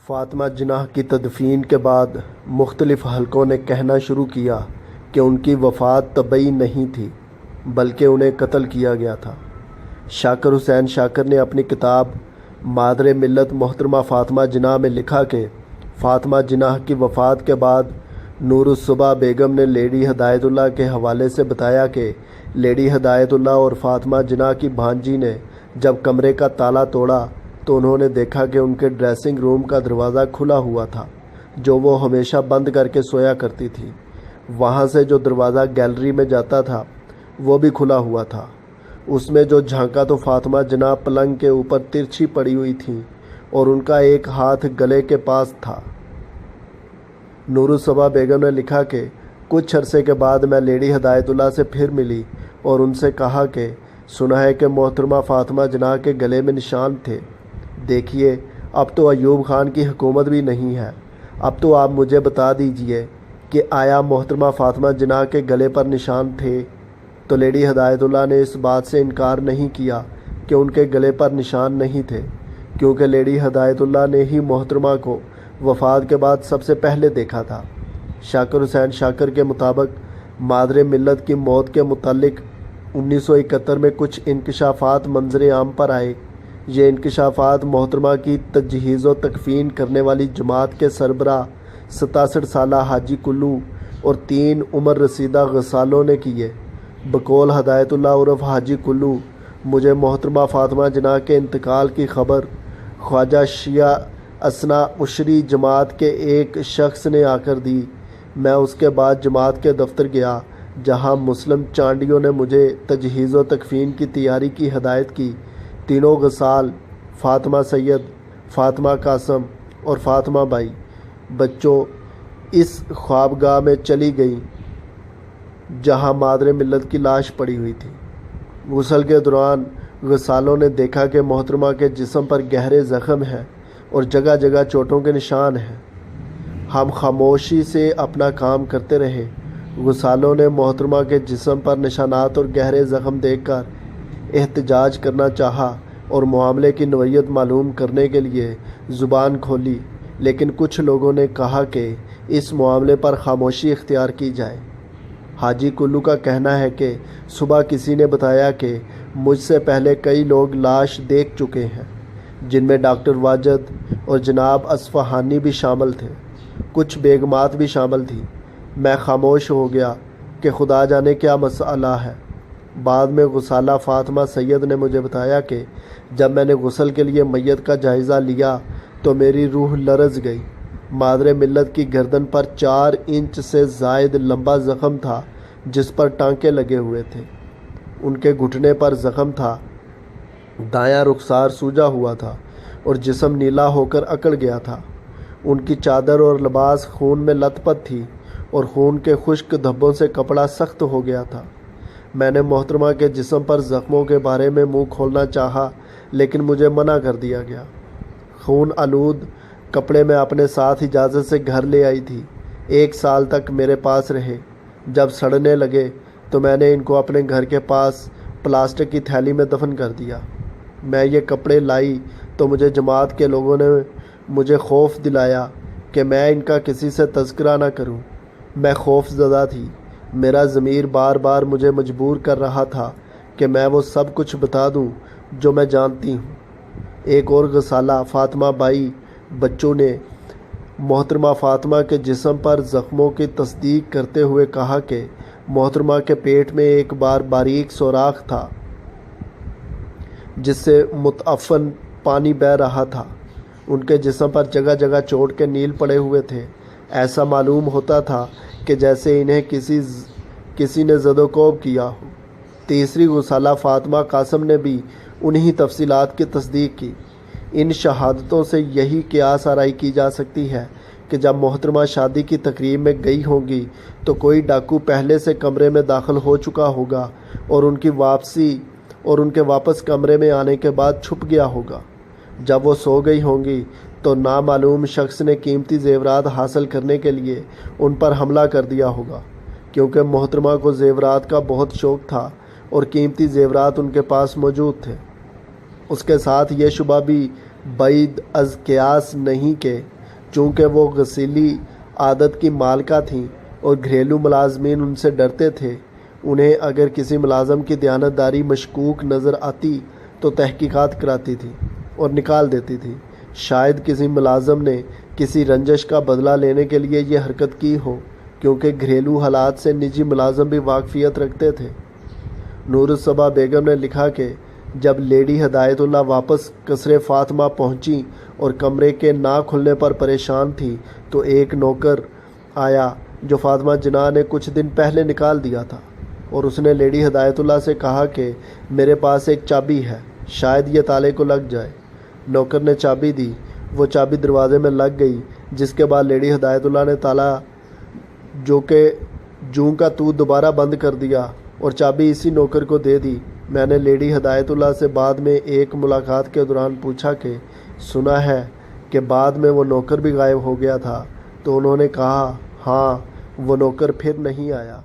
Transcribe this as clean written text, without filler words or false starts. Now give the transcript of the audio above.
فاطمہ جناح کی تدفین کے بعد مختلف حلقوں نے کہنا شروع کیا کہ ان کی وفات طبعی نہیں تھی بلکہ انہیں قتل کیا گیا تھا۔ شاکر حسین شاکر نے اپنی کتاب مادر ملت محترمہ فاطمہ جناح میں لکھا کہ فاطمہ جناح کی وفات کے بعد نور الصبح بیگم نے لیڈی ہدایت اللہ کے حوالے سے بتایا کہ لیڈی ہدایت اللہ اور فاطمہ جناح کی بھانجی نے جب کمرے کا تالا توڑا تو انہوں نے دیکھا کہ ان کے ڈریسنگ روم کا دروازہ کھلا ہوا تھا جو وہ ہمیشہ بند کر کے سویا کرتی تھی۔ وہاں سے جو دروازہ گیلری میں جاتا تھا وہ بھی کھلا ہوا تھا۔ اس میں جو جھانکا تو فاطمہ جناح پلنگ کے اوپر ترچھی پڑی ہوئی تھیں اور ان کا ایک ہاتھ گلے کے پاس تھا۔ نور الصبح بیگم نے لکھا کہ کچھ عرصے کے بعد میں لیڈی ہدایت اللہ سے پھر ملی اور ان سے کہا کہ سنا ہے کہ محترمہ فاطمہ جناح کے گلے میں نشان تھے۔ دیکھیے اب تو ایوب خان کی حکومت بھی نہیں ہے، اب تو آپ مجھے بتا دیجئے کہ آیا محترمہ فاطمہ جناح کے گلے پر نشان تھے؟ تو لیڈی ہدایت اللہ نے اس بات سے انکار نہیں کیا کہ ان کے گلے پر نشان نہیں تھے، کیونکہ لیڈی ہدایت اللہ نے ہی محترمہ کو وفات کے بعد سب سے پہلے دیکھا تھا۔ شاکر حسین شاکر کے مطابق مادر ملت کی موت کے متعلق 1971 میں کچھ انکشافات منظر عام پر آئے۔ یہ انکشافات محترمہ کی تجہیز و تکفین کرنے والی جماعت کے سربراہ 67 سالہ حاجی کلو اور 3 عمر رسیدہ غسالوں نے کیے۔ بقول ہدایت اللہ عرف حاجی کلو، مجھے محترمہ فاطمہ جناح کے انتقال کی خبر خواجہ شیعہ اثنا عشری جماعت کے ایک شخص نے آ کر دی۔ میں اس کے بعد جماعت کے دفتر گیا جہاں مسلم چانڈیوں نے مجھے تجہیز و تکفین کی تیاری کی ہدایت کی۔ تینوں غسال فاطمہ سید، فاطمہ قاسم اور فاطمہ بائی بچوں اس خوابگاہ میں چلی گئیں جہاں مادر ملت کی لاش پڑی ہوئی تھی۔ غسل کے دوران غسالوں نے دیکھا کہ محترمہ کے جسم پر گہرے زخم ہیں اور جگہ جگہ چوٹوں کے نشان ہیں۔ ہم خاموشی سے اپنا کام کرتے رہے۔ غسالوں نے محترمہ کے جسم پر نشانات اور گہرے زخم دیکھ کر احتجاج کرنا چاہا اور معاملے کی نوعیت معلوم کرنے کے لیے زبان کھولی، لیکن کچھ لوگوں نے کہا کہ اس معاملے پر خاموشی اختیار کی جائے۔ حاجی کلو کا کہنا ہے کہ صبح کسی نے بتایا کہ مجھ سے پہلے کئی لوگ لاش دیکھ چکے ہیں، جن میں ڈاکٹر واجد اور جناب اصفہانی بھی شامل تھے، کچھ بیگمات بھی شامل تھیں۔ میں خاموش ہو گیا کہ خدا جانے کیا مسئلہ ہے۔ بعد میں غسالہ فاطمہ سید نے مجھے بتایا کہ جب میں نے غسل کے لیے میت کا جائزہ لیا تو میری روح لرز گئی۔ مادر ملت کی گردن پر 4 انچ سے زائد لمبا زخم تھا جس پر ٹانکے لگے ہوئے تھے۔ ان کے گھٹنے پر زخم تھا، دایاں رخسار سوجا ہوا تھا اور جسم نیلا ہو کر اکڑ گیا تھا۔ ان کی چادر اور لباس خون میں لت پت تھی اور خون کے خشک دھبوں سے کپڑا سخت ہو گیا تھا۔ میں نے محترمہ کے جسم پر زخموں کے بارے میں منہ کھولنا چاہا لیکن مجھے منع کر دیا گیا۔ خون آلود کپڑے میں اپنے ساتھ اجازت سے گھر لے آئی تھی۔ 1 سال تک میرے پاس رہے۔ جب سڑنے لگے تو میں نے ان کو اپنے گھر کے پاس پلاسٹک کی تھیلی میں دفن کر دیا۔ میں یہ کپڑے لائی تو مجھے جماعت کے لوگوں نے مجھے خوف دلایا کہ میں ان کا کسی سے تذکرہ نہ کروں۔ میں خوف زدہ تھی۔ میرا ضمیر بار بار مجھے مجبور کر رہا تھا کہ میں وہ سب کچھ بتا دوں جو میں جانتی ہوں۔ ایک اور غسالہ فاطمہ بائی بچوں نے محترمہ فاطمہ کے جسم پر زخموں کی تصدیق کرتے ہوئے کہا کہ محترمہ کے پیٹ میں ایک بار باریک سوراخ تھا جس سے متعفن پانی بہہ رہا تھا۔ ان کے جسم پر جگہ جگہ چوٹ کے نیل پڑے ہوئے تھے۔ ایسا معلوم ہوتا تھا کہ جیسے انہیں کسی نے زد و کوب کیا ہو۔ تیسری غسالہ فاطمہ قاسم نے بھی انہی تفصیلات کی تصدیق کی۔ ان شہادتوں سے یہی قیاس آرائی کی جا سکتی ہے کہ جب محترمہ شادی کی تقریب میں گئی ہوں گی تو کوئی ڈاکو پہلے سے کمرے میں داخل ہو چکا ہوگا اور ان کے واپس کمرے میں آنے کے بعد چھپ گیا ہوگا۔ جب وہ سو گئی ہوں گی تو نامعلوم شخص نے قیمتی زیورات حاصل کرنے کے لیے ان پر حملہ کر دیا ہوگا، کیونکہ محترمہ کو زیورات کا بہت شوق تھا اور قیمتی زیورات ان کے پاس موجود تھے۔ اس کے ساتھ یہ شبہ بھی بعید از قیاس نہیں کہ چونکہ وہ غسیلی عادت کی مالکہ تھیں اور گھریلو ملازمین ان سے ڈرتے تھے، انہیں اگر کسی ملازم کی دیانتداری مشکوک نظر آتی تو تحقیقات کراتی تھی اور نکال دیتی تھی۔ شاید کسی ملازم نے کسی رنجش کا بدلہ لینے کے لیے یہ حرکت کی ہو، کیونکہ گھریلو حالات سے نجی ملازم بھی واقفیت رکھتے تھے۔ نورالصباح بیگم نے لکھا کہ جب لیڈی ہدایت اللہ واپس قصر فاطمہ پہنچی اور کمرے کے نہ کھلنے پر پریشان تھی تو ایک نوکر آیا جو فاطمہ جناح نے کچھ دن پہلے نکال دیا تھا، اور اس نے لیڈی ہدایت اللہ سے کہا کہ میرے پاس ایک چابی ہے، شاید یہ تالے کو لگ جائے۔ نوکر نے چابی دی، وہ چابی دروازے میں لگ گئی، جس کے بعد لیڈی ہدایت اللہ نے تالا جو کہ جوں کا تو دوبارہ بند کر دیا اور چابی اسی نوکر کو دے دی۔ میں نے لیڈی ہدایت اللہ سے بعد میں ایک ملاقات کے دوران پوچھا کہ سنا ہے کہ بعد میں وہ نوکر بھی غائب ہو گیا تھا، تو انہوں نے کہا ہاں، وہ نوکر پھر نہیں آیا۔